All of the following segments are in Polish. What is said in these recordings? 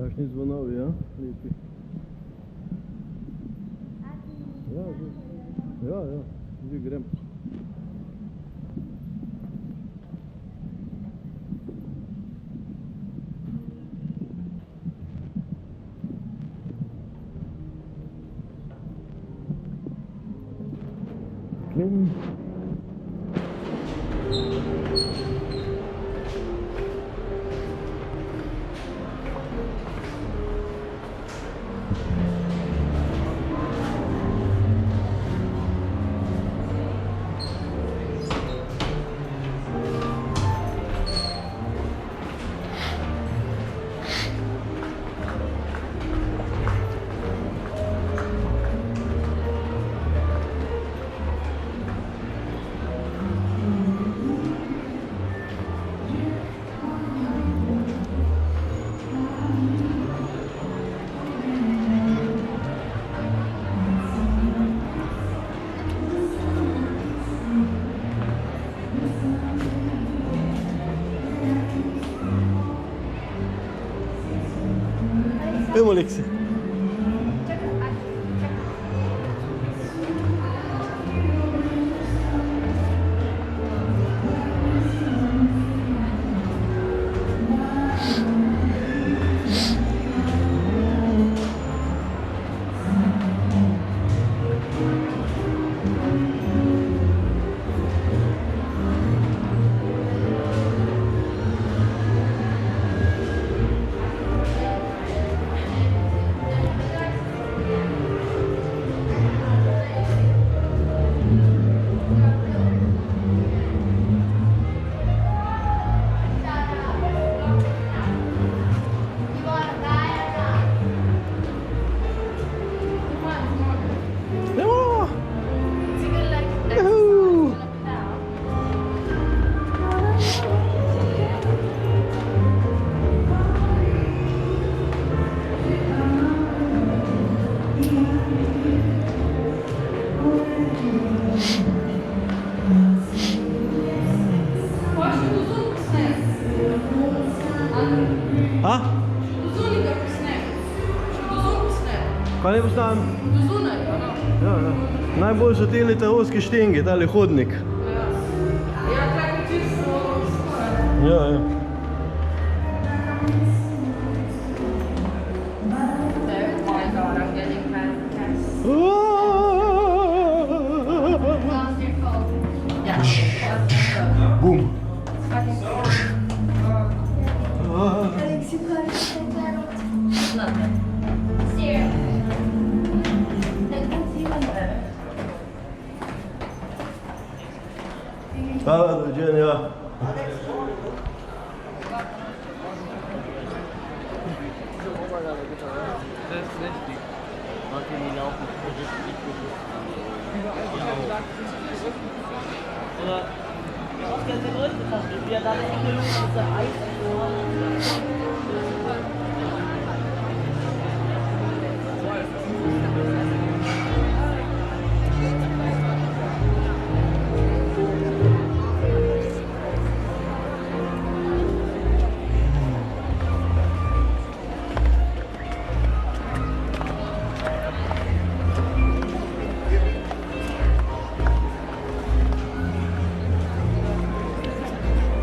Kakšni zvonovi, ja? Lepi. Ja, že. Ja, že grem. Grem. Idemo, Aleksi. A? Do zunaj posnem. Do zunaj posnem. Kaj ne postam? Do zunaj, Ja. Najbolj so te litarovski štengi, tale hodnik. Ja, kaj je čisto skoraj. Ja. Oh my god, I'm getting fantastic. Yeah. Bum. Hvala, doviđenja.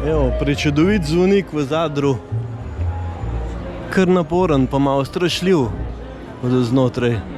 Evo, prečudovit zvonik v Zadru. Kar naporen, pa malo strašljiv od znotraj.